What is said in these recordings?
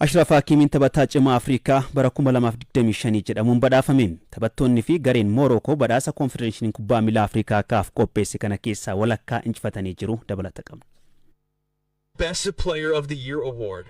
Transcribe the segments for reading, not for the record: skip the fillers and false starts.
Ashraf Hakimiin taphataa cimaa Afrikaa bara 2025 jedhamuun badhaafame. Taphattoonni fi gareen Morocco badhaasa Confederation kubbaa miilaa Afrikaa kaaf qopheesse kana keessaa walakkaa injifatanii jiru dabalata qabna. Best Player of the Year Award.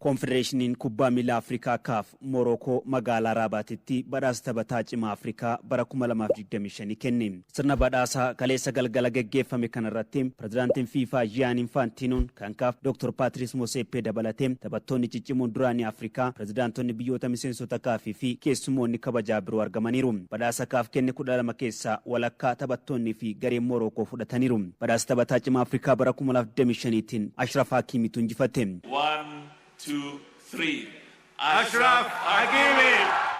Confederation kubbaa miilaa Afrikaa kaaf Morocco magaalaa Rabaatitti badhaasa taphataa cimaa Afrikaa bara 2025 kenne. Sirna badhaasaa kaleessa galgala geggeeffame kanarratti pirezidaantiin FIFA Gianni Infantino kan kaaf Dr. Patrice Motsepe dabalatee taphattoonni ciccimoon duraanii Afrikaa, pirezidaantonni biyyoota miseensota kaafii fi keessummoonni kabajaa biroo argamaniiru. Badhaasa kaaf kenne 12 keessaa walakkaa taphattoonni fi gareen Morocco fudhataniiru. Badhaasa taphataa cimaa Afrikaa bara 2025tiin Ashraf Hakimiitu injifate. 2, 3. Ashraf Hakimi.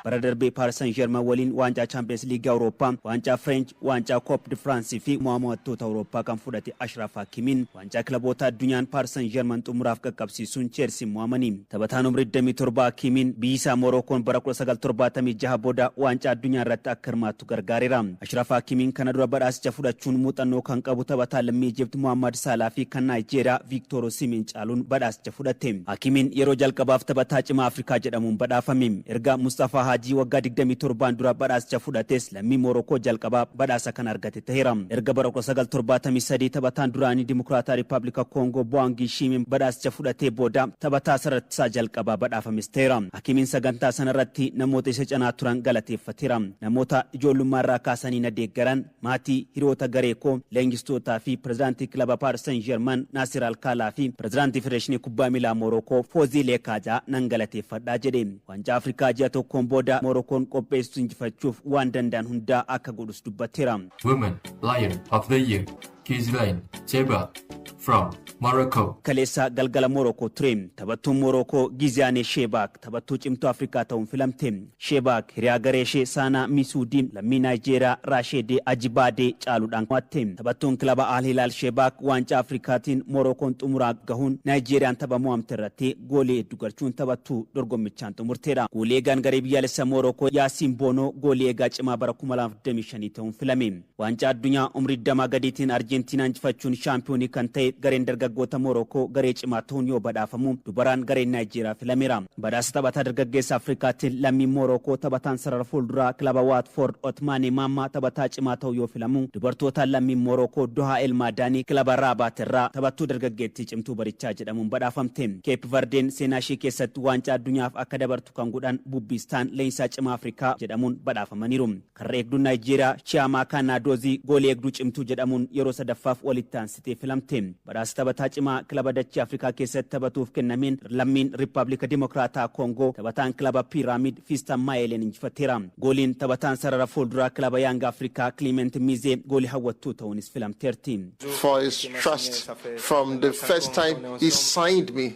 Bara darbee Paris Saint-Germain waliin waancaa Champions League Europa, waancaa French, waancaa Coupe de France fi mo'amtoota Europa kan fudhate Ashraf Hakimiin waancaa kilaboota addunyaan Paris Saint-Germain xumuraaf qaqqabsiisuun Chelsea mo'amanii. Taphataan umrii 27 Hakimiin biyya Moroccoon bara 1976 booda waancaa addunyaa irratti akka hirmaattu gargaareera. Ashraf Hakimiin kana dura badhaasicha fudhachuun muuxannoo kan qabu taphataa lammii Egypt Mohamed Salah fi kan Nigeria Victor Osimhen caaluun badhaasicha fudhate. Hakimiin yeroo jalqabaaf taphataa cimaa Afrikaa jedhamuun badhaafame. Erga Mustafa Haji waggaa 27 dura badhaasicha fudhates lammii Morocco jalqabaa badhaasa kan argate ta'eera. Erga bara 1973 taphataan duraanii Dimokiraataa Riippaabilika Kongo Bwangi Shimim badhaasicha fudhatee booda taphataa sarartisaa jalqabaa badhaafames ta'eera. Hakimiin sagantaa sanarratti namoota isa cinaa turan galateeffateera. Namoota ijoollummaarraa kaasanii na deeggaran, maatii, hiriyoota gareekoo, leenjistootaa fi pirezidaantii kilaba Paris Saint-Germain Nasser Al-Khelaifi fi pirezidaantii Federeeshinii kubbaa miilaa Morocco Fozii Lekajaa nan galateeffadhaa jedhe. Waancaa Afrikaa ji'a tokkoon booda Moroccoon qopheessu injifachuuf waan danda'an hundaa akka godhus dubbateera. Women Lion of the Year Kizlaine Cheba from Morocco. Kaleessa galgala Morocco ture. Taphattuun Morocco Giziane Shebak taphattuu cimtuu Afrikaa ta'uun filamte. Shebak hiriyaa garee ishee Sana Misuudin lammii Nigeria Rashede Ajibade caaluudhaan mo'atte. Taphattuun kilaba Al Hilal Shebak waancaa Afrikaatiin Moroccoon xumuraa gahuun Nigeriyaan tapha mo'amte irratti goolee hedduu galchuun taphattuu dorgommichaan xumurteera. Goolee eegaan garee biyyaalessa Morocco Yasin Bono goolee eegaa cimaa bara 2025 ta'uun filame. Waancaa addunyaa umrii 20 gadiitiin Argentinaa injifachuun shaampiyoonii kan ta'e gareen dargaggoota Morocco garee cimaa ta'uun yoo badhaafamu dubaraan gareen Nigeria filameera. Badhaasa taphataa dargaggeessa Afrikaatiin lammii Morocco taphataan sarara fuulduraa kilaba Watford Otmane Mamma taphataa cimaa ta'uu yoo filamu dubartoota lammii Morocco Doha El Madani kilaba Rabat irraa taphattuu dargaggeettii cimtuu barichaa jedhamuun badhaafamte. Cape Verdeen seenaa ishee keessatti waancaa addunyaaf akka dabartu kan godhan Bubbistaan leensaa cimaa Afrikaa jedhamuun badhaafamaniiru. Karra eegduu Nigeria Chiamaka Nnadozie goolee eegduu cimtuu jedhamuun yeroo sadaffaaf walitti aansitee filamte. Badhaasa taphataa cimaa kilaba dachee Afrikaa keessatti taphatuuf kennameen lammiin Riippaabilika Dimokiraataa Kongo taphataan kilaba Pyramid Fiston Mayelen injifateera. Gooliin taphataan sarara fuulduraa kilaba Young Africa Clement Mize goolii hawwattuu ta'uunis filamteerti. For his trust from the first time he signed me.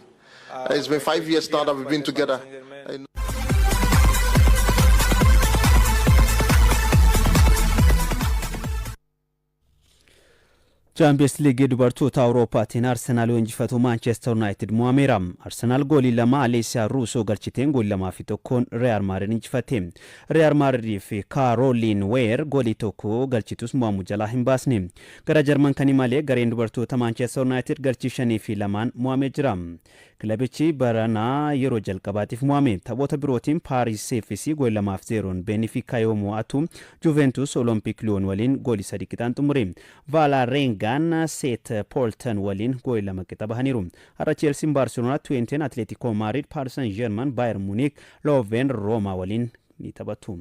It's been 5 years now that we've been together. Champions League dubartoota Awurooppaatiin Arsenaal injifatu Manchester United mo'ameera. Arsenaal goolii lama Alessia Russo galchiteen goolii 2-1 Real Madrid injifate. Real Madrid fi Caroline Weir goolii tokko galchitus mo'amuu jalaa hin baasne. Gara Jarman kan malee gareen dubartoota Manchester United galchii 5-2 mo'amee jira. Kilabichi baranaa yeroo jalqabaatiif mo'ame. Taphoota birootiin Paris FC goolii 2-0 Benfica yoo mo'atu Juventus Olympique Lyon waliin goolii 3 qixaan xumure. Valerenga Set Polten waliin goolii 2 qixa bahaniiru. Har'a Chelsea Barcelona, Twente Atletico Madrid, Paris Saint-Germain, Bayern Munich, Leuven Roma waliin ni taphatu.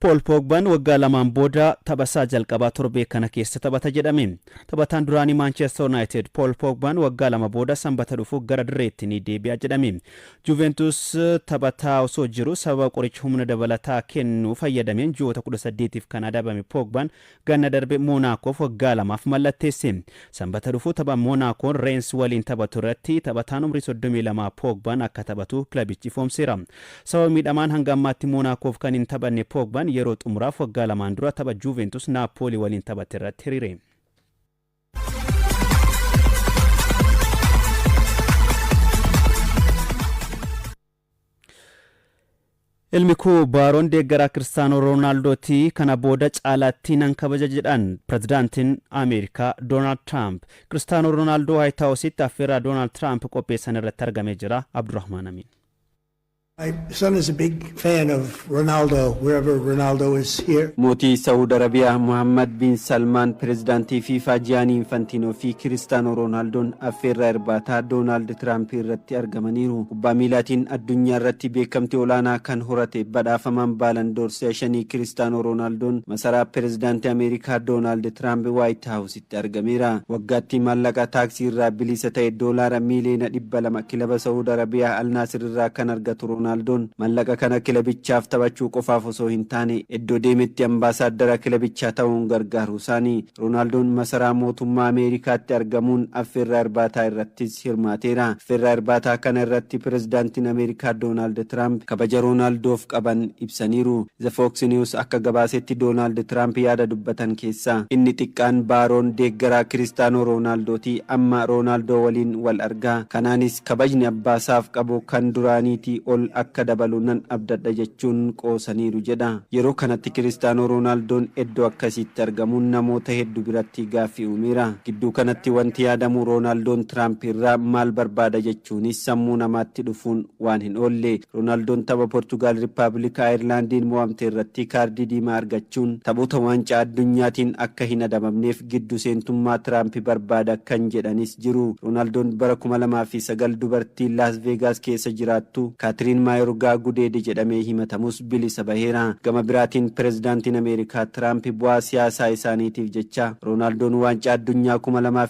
Paul Pogba waggaa lamaan booda taphasaa jalqabaa torbee kana keessa taphata jedhame. Taphataan duraanii Manchester United Paul Pogba waggaa lama booda sanbata dhufu gara direetti ni deebi'a jedhame. Juventus taphataa osoo jiru sababa qoricha humna dabalataa kennu fayyadameen ji'oota 18f kan adabame Pogba ganna darbe Monacoof waggaa lamaaf mallatteesse. Sanbata dhufu tapha Monacoon Reims waliin taphatu irratti taphataan umrii 32 Pogba akka taphatu kilabichi foomseera. Sababa miidhamaan hanga ammaatti Monacoof kan hin taphanne Pogba yeroo xumuraaf waggaa lamaan dura tapha Juventus Napoli waliin taphate irratti hiriire. Ilmi koo baaroon deeggaraa Kiristaanoo Roonaaldootii kana booda caalaatti nan kabaja jedhan pirezidaantiin Ameerikaa Doonaald Tiraamp. Kiristaanoo Roonaaldoo Waayit Haawusitti affeerraa Doonaald Tiraamp qopheessan irratti argamee jira. Abdurrahmaan Amin. My son is a big fan of Ronaldo, wherever Ronaldo is here. Mootii Saudi Arabiyaa Muhammad bin Salmaan pirezidaantii FIFA Gianni Infantino fi Kiristaanoo Roonaaldoon affeerraa irbaataa Doonaald Tiraamp irratti argamaniiru. Kubbaa miilaatiin addunyaa irratti beekamtii olaanaa kan horate badhaafamaan Baalan d'Or shanii Kiristaanoo Roonaaldoon masaraa pirezidaantii Ameerikaa Doonaald Tiraamp Waayit Haawusitti argameera. Waggaatti maallaqa taaksii irraa bilisa ta'e doolaara miiliyoona 200 kilaba Saudi Arabiyaa Al Naasir irraa kan argatu Roonaaldoon mallaqa kana kilabichaaf taphachuu qofaaf osoo hin taane iddoo deemetti ambaasaaddara kilabichaa ta'uun gargaaru isaanii. Roonaaldoon masaraa mootummaa Ameerikaatti argamuun affeerraa irbaataa irrattis hirmaateera. Affeerraa irbaataa kana irratti pirezidaantiin Ameerikaa Doonaald Tiraamp kabaja Roonaaldoof qaban ibsaniiru. The Fox News akka gabaasetti Doonaald Tiraamp yaada dubbatan keessaa inni xiqqaan baaroon deeggaraa Kiristaanoo Roonaaldooti amma Roonaaldoo waliin wal argaa. Kanaanis kabajni abbaasaaf qabu kan duraaniitii ol akka dabalu nan abdadha jechuun qoosaniiru jedha. Yeroo kanatti Kiristaanoo Roonaaldoon iddoo akkasitti argamuun namoota hedduu biratti gaaffii uumeera. Gidduu kanatti wanti yaadamu Roonaaldoon Tiraamp irraa maal barbaada jechuunis sammuu namaatti dhufuun waan hin oolle. Roonaaldoon tapha Portugaal Rippaabilika Ayirlaandiin mo'amte irratti kaardii diimaa argachuun taphoota waancaa addunyaatiin akka hin adabamneef giddu seentummaa Tiraamp barbaada kan jedhanis jiru. Roonaaldoon bara 2009 dubartii Las Vegas keessa jiraattu Kaatiriin Maayorgaa gudeede jedhamee himatamus bilisa baheera. Gama biraatiin pirezidaantiin Ameerikaa Tiraamp bu'aa siyaasaa isaaniitiif jecha Roonaaldoon waancaa addunyaa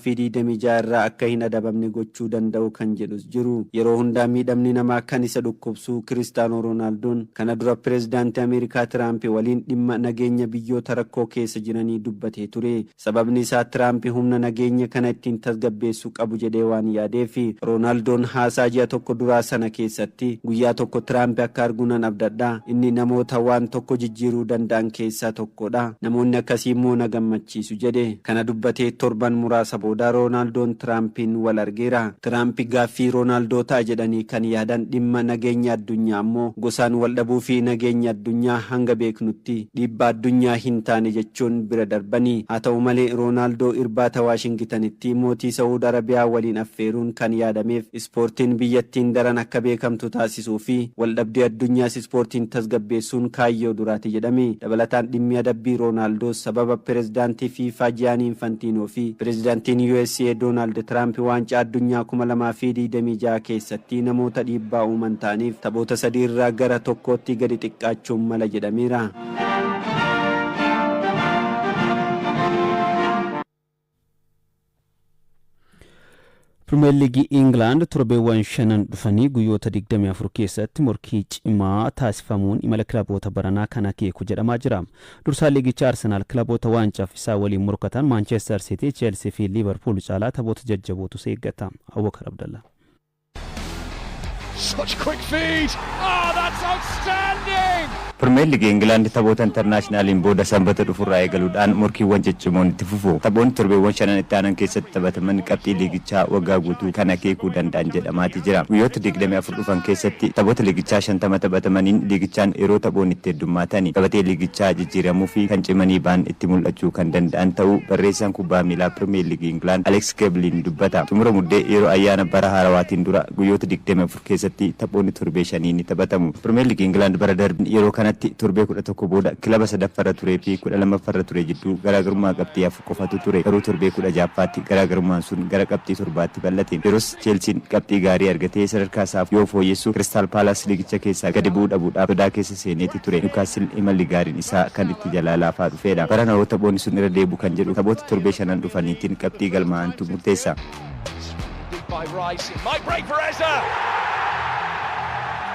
2026 irraa akka hin adabamne gochuu danda'u kan jedhus jiru. Yeroo hundaa miidhamni namaa kan isa dhukkubsu Kiristaanoo Roonaaldoon kana dura pirezidaantii Ameerikaa Tiraamp waliin dhimma nageenya biyyoota rakkoo keessa jiranii dubbatee ture. Sababni isaa Tiraamp humna nageenya kana ittiin tasgabbeessuu qabu jedhee waan yaadeef Roonaaldoon haasaa ji'a tokko duraa sana keessatti guyyaa tokko Tiraamp akka arguunan abdadha. Inni namoota waan tokko jijjiiruu danda'an keessaa tokkodha. Namoonni akkasii immoo na gammachiisu jedhe. Kana dubbatee torban muraasa booda Roonaaldoon Tiraampiin wal argeera. Tiraamp gaaffii Roonaaldoo ta'a jedhanii kan yaadan dhimma nageenya addunyaa ammoo gosaan wal dhabuu fi nageenya addunyaa hanga beeknutti dhiibbaa addunyaa hin taane jechuun bira darbanii. Haa ta'u malee Roonaaldoo irbaata Waashingitanitti mootii Saudi Arabiyaa waliin affeeruun kan yaadameef ispoortiin biyyattiin daran akka beekamtu taasisuu fi waldhabdee addunyaas ispoortiin tasgabbeessuun kaayyoo duraati jedhame. Dabalataan dhimmi adabbii Roonaaldoos sababa pirezidaantii FIFA Gianni Infantino fi pirezidaantiin USA Doonaald Tiraamp waancaa addunyaa 2026 keessatti namoota dhiibbaa uuman ta'aniif taphoota 3 irraa gara tokkootti gadi xiqqaachuun mala jedhameera. Premier League England torbeewwan shanan dhufanii guyyoota 24 keessatti morkii cimaa taasifamuun imala kilaboota baranaa kana keeku jedhamaa jira. Dursaa liigichaa Arsenal kilaboota waancaa isaa waliin morkatan Manchester City, Chelsea fi Liverpool caalaa taphoota jajjabootu eeggata. Abubakar Abdallah. Such quick feed. Oh, that's outstanding. Premier League England taphoota internaashinaaliin booda sanbata dhufurraa eegaluudhaan morkiiwwan ciccimoon itti fufu. Taphoonni torbeewwan shanan itti aanan keessatti taphataman qabxii liigichaa waggaa guutuu kan akeekuu danda'an jedhamaati jira. Guyyoota 24 dhufan keessatti taphoota liigichaa 50 taphatamaniin liigichaan yeroo taphoonni itti heddummaatani. Taphatee liigichaa jijjiiramuu fi kan cimanii ba'an itti mul'achuu kan danda'an ta'uu barreessaan kubbaa miilaa Premier League England Alex Keblin dubbata. Xumura muddee yeroo ayyaana bara haarawaatiin dura guyyoota 24 keessatti taphoonni torbee shanii ni taphatamu. Premier League England bara darbe yeroo kanatti torbee 11 booda kilaba sadaffarra turee fi 12ffarra ture jidduu garaagarummaa qabxii afur qofatu ture. Garuu torbee 16ffaatti garaagarummaan sun gara qabxii 7tti bal'ate. Yeroos Chelsea qabxii gaarii argatee sadarkaa isaaf yoo fooyyessu Crystal Palace liigicha keessaa gadi bu'uu dhabuudhaaf sodaa keessa seeneeti ture. Newcastle imalli gaariin isaa kan itti jalaa laafaa dhufeedha. Bara namoota taphoonni sun irra deebu kan jedhu taphoota torbee shanan dhufaniitiin qabxii galmaa'antu murteessa.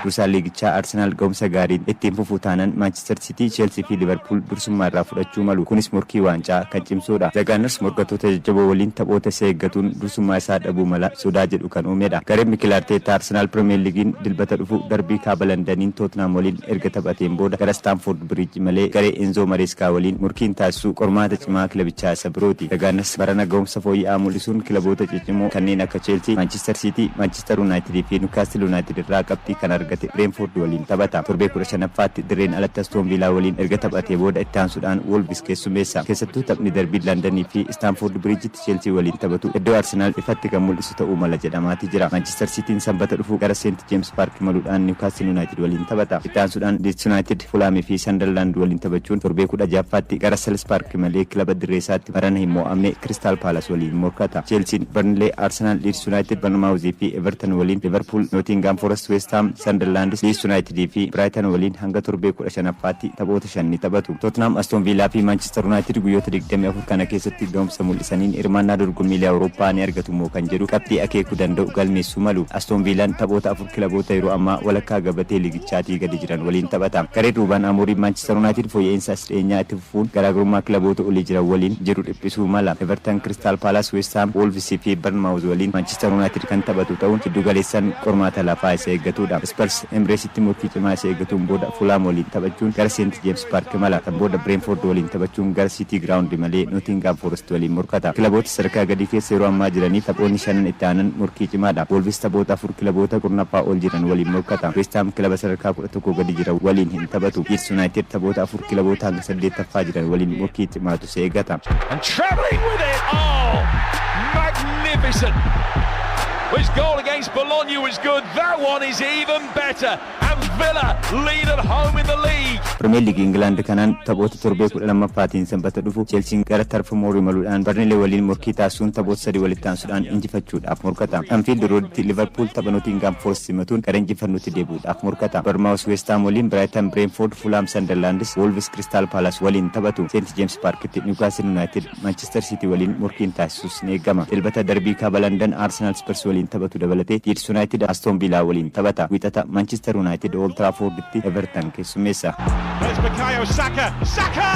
Dursaa liigichaa Arsenal ga'umsa gaariin ittiin fufuu taanaan Manchester City, Chelsea fi Liverpool dursummaa irraa fudhachuu malu. Kunis morkii waancaa kan cimsuudha. The Gunners morkattoota jajjaboo waliin taphoota isa eeggatuun dursummaa isaa dhabuu mala sodaa jedhu kan uumedha. Gareen Mikel Arteta Arsenal Premier Leaguein dilbata dhufu darbii kaaba Londaniin Tottenham waliin erga taphateen booda gara Stamford Bridge malee garee Enzo Maresca waliin morkiin taasisuu qormaata cimaa kilabichaa isa birooti. The Gunners barana ga'umsa fooyya'aa mul'isuun kilaboota ciccimoo kanneen akka Chelsea, Manchester City, Manchester United fi Newcastle United irraa qabxii kan argatan argate Brentford waliin taphata. Torbee 15ffaatti dirreen alatti Aston Villa waliin erga taphatee booda itti aansuudhaan Wolves keessummeessa. Keessattuu taphni darbii London fi Stamford Bridge Chelsea waliin taphatu iddoo Arsenal ifatti kan mul'isu ta'uu mala jedhamaati jira. Manchester City sanbata dhufu gara St James Park maluudhaan Newcastle United waliin taphata. Itti aansuudhaan Leeds United, Fulham fi Sunderland waliin taphachuun torbee 16ffaatti gara Selhurst Park malee kilaba dirreessaatti marana hin mo'amne Crystal Palace waliin morkata. Chelsea, Burnley, Arsenal, Leeds United, Bournemouth fi Everton waliin, Liverpool, Nottingham Forest, West Ham, Sunderland, Leeds United fi Brighton waliin hanga torbee 15ffaatti taphoota 5 ni taphatu. Tottenham, Aston Villa fi Manchester United guyyoota 24 kana keessatti gahumsa mul'isaniin hirmaannaa dorgommiilee Awurooppaa ni argatu moo kan jedhu qabxii akeekuu danda'u galmeessuu malu. Aston Villaan taphoota 4 kilaboota yeroo ammaa walakkaa gabatee liigichaatii gadi jiran waliin taphata. Garee duubaan Amooriin Manchester United fooyya'insa dhiyeenyaa itti fufuun garaagarummaa kilaboota olii jiran waliin jiru dhiphisuu mala. Everton, Crystal Palace, West Ham, Wolves fi Bournemouth waliin Manchester United kan taphatu ta'uun giddu galeessaan qormaata lafaa isa eeggatudha. Spurs Emirates murtii cimaa isa eeggatuun booda Fulham waliin taphachuun gara St James Park mala. Kan booda Brentford waliin taphachuun gara City Ground malee Nottingham Forest waliin morkata. Kilaboota sadarkaa gadi keessa yeroo ammaa jiranii taphoonni 5 itti aanan morkii cimaadha. Wolves taphoota 4 kilaboota kurnaffaa ol jiran waliin morkata. West Ham kilaba sadarkaa 11 gadi jiran waliin hin taphatu. Leeds United taphoota 4 kilaboota hanga 8ffaa jiran waliin morkii cimaatu isa eeggata. And travelling with it. Oh, magnificent. His goal against Bologna was good. That one is even better. And Villa lead at home in the league. Premier League England kanaan taphoota torbee 12ffaatiin sanbata dhufu Chelsea gara Turf Moor maluudhaan Burnley waliin morkii taasisuun taphoota 3 walitti aansuudhaan injifachuudhaaf morkata. Anfield Roaditti Liverpool tapha Nottingham Forest simatuun gara injifannuutti deebi'uudhaaf morkata. Bournemouth West Ham waliin, Brighton Brentford, Fulham Sunderland, Wolves Crystal Palace waliin taphatu. St James Parkitti Newcastle United Manchester City waliin morkiin taasisuus ni eegama. Dilbata darbii kaaba London Arsenal Spurs waliin taphatu dabalatee Leeds United Aston Villa waliin taphata. Wixata Manchester United Old Traffordtti Everton keessummeessa. There's Bukayo Saka. Saka!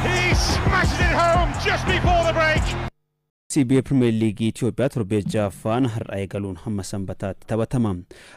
He smashes it home just before the break. CBA Premier League Itoophiyaa torbee jaffaan har'a eegaluun hamma sanbataatti taphatama.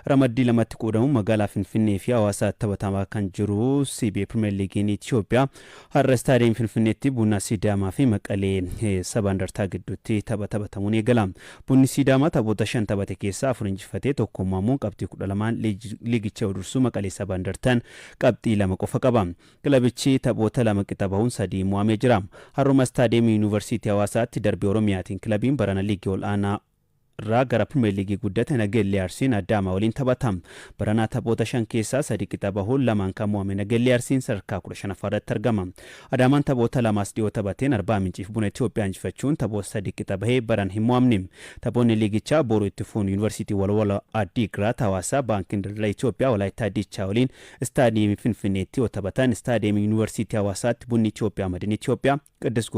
Ramaddii lamatti qoodamu magaalaa Finfinnee fi Hawaasaatti taphatamaa kan jiru CBA Premier League Itoophiyaa har'a istaadiyeem Finfinneetti Bunna Sidaamaa fi Maqalee Saba Indartaa gidduutti taphatamuun eegala. Bunni Sidaamaa taphoota 5 taphate keessaa 4 injifatee tokko mo'amuun qabxii 12 liigicha dursu Maqalee Saba Indartaan qabxii 2 qofa qaba. Kilabichi taphoota 2 qixa bahuun 3 mo'amee jira. Har'uma istaadiyeem Yuunivarsiitii Hawaasaatti darbii Oromiyaa kilabiin barana liigii ol'aanaa irraa gara Premier League guddate Nageellee Arsiin Adaamaa waliin taphatam. Baranaa taphoota 5 keessaa 3 qixa bahuun 2 kan mo'ame Nageellee Arsiin sadarkaa 15ffaarratti argama. Adaamaan taphoota 2 dhiyoo taphateen Arbaa Minciif Buna Itoophiyaa injifachuun taphoota 3 qixa bahee baran hin mo'amne. Taphoonni liigichaa boru itti fuun Yuunivarsiitii Walwala Addiigiraat Hawaasaa Baankiin Daldala Itoophiyaa Walaayittaa Diichaa waliin istaadiyeemii Finfinneetti yoo taphatan istaadiyeemii Yuunivarsiitii Hawaasaatti Bunni Itoophiyaa Madiin Itoophiyaa Qiddus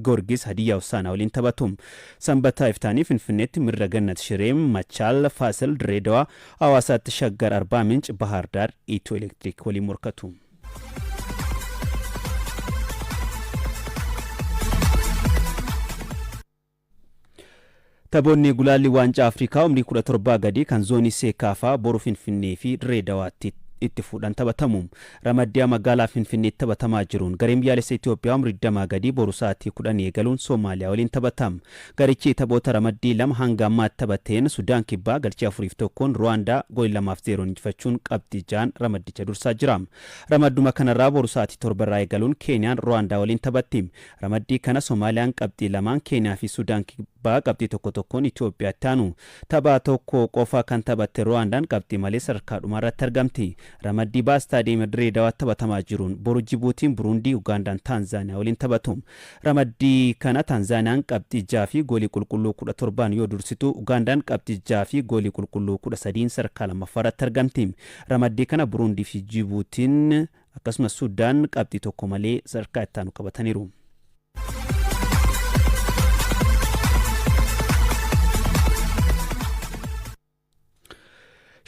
Goorgis Hadiyyaa Hosaanaa waliin taphatu. Sanbataa iftaanii Finfinneetti Mirra Gannat Shireem Machaal Faasil Direedawaa Hawaasaatti Shaggar Arbaa Minch Bahar Daar Itoo Elektiriik waliin morkatu. Taphoonni gulaalli waancaa Afrikaa umrii 17 gadi kan zoonii Seekaafaa boru Finfinnee fi Direedawaatti itti fuudhan taphatamu. Ramaddiyaa magaalaa Finfinneetti taphatamaa jiruun gareen biyyaalessa Itoophiyaa umrii 20 gadi boru sa'aatii 10 eegaluun Soomaaliyaa waliin taphatam. Garichi taphoota ramaddii 2 hanga ammaatti taphateen Sudaan Kibbaa galchii 4-1 Ruwaandaa goolii 2-0 injifachuun qabxii 6 ramaddicha dursaa jira. Ramadduma kanarraa boru sa'aatii 7 irraa eegaluun Keeniyaan Ruwaandaa waliin taphatti. Ramaddii kana Soomaaliyaan qabxii 2 Keeniyaa fi Sudaan Kibbaa qabxii 1-1 Itoophiyaatti aanu. Taphaa tokko qofa kan taphatte Ruwaandaan qabxii malee sadarkaa dhumaarratti argamti. Ramaddii istaadiyeemii Direedawaatti taphatamaa jiruun boru Jibuutiin Buruundii Ugaandaan Taanzaaniyaa waliin taphatu. Ramaddii kana Taanzaaniyaan qabxii 6 fi goolii qulqulluu 17 yoo dursitu Ugaandaan qabxii 6 fi goolii qulqulluu 13 sadarkaa lammaffaarratti argamti. Ramaddii kana Buruundii fi Jibuutiin akkasumas Sudaan qabxii tokko malee sadarkaa itti aanu qabataniiru.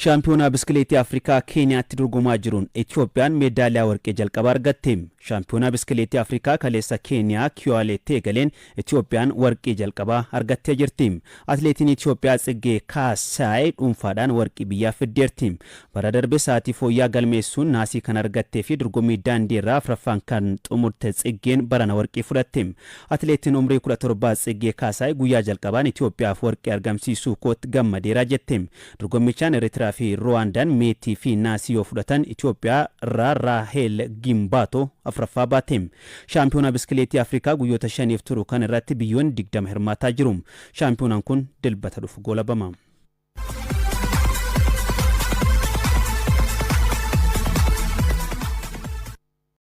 Shaampiyoonaa biskileetii Afrikaa Keeniyaatti dorgomaa jiruun Itoophiyaan meedaaliyaa warqee jalqaba argatte. Shaampiyoonaa biskileetii Afrikaa kaleessa Keeniyaa Kiwaleetti galeen Itoophiyaan warqee jalqabaa argattee jirti. Atileetiin Itoophiyaa Tsiggee Kaasaay dhuunfaadhaan warqee biyyaaf fiddeerti. Bara darbe sa'aatii fooyyaa galmeessuun naasii kan argattee fi dorgommii daandii irraa afuraffaan kan xumurte Tsiggeen barana warqee fudhatte. Atileetiin umrii 17 Tsiggee Kaasaay guyyaa jalqabaan Itoophiyaaf warqee argamsiisuu kootti gammadeera jette. Dorgommichaan Eritraa fi Ruwaandaan meetii fi naasii yoo fudhatan Itoophiyaa irraa Raahel Gimbaatoo afuraffaa baate. Shaampiyoonaa biskileetii Afrikaa guyyoota 5 turu kan irratti biyyoonni 20 hirmaataa jiru. Shaampiyoonaan kun dilbata dhufu goolabama.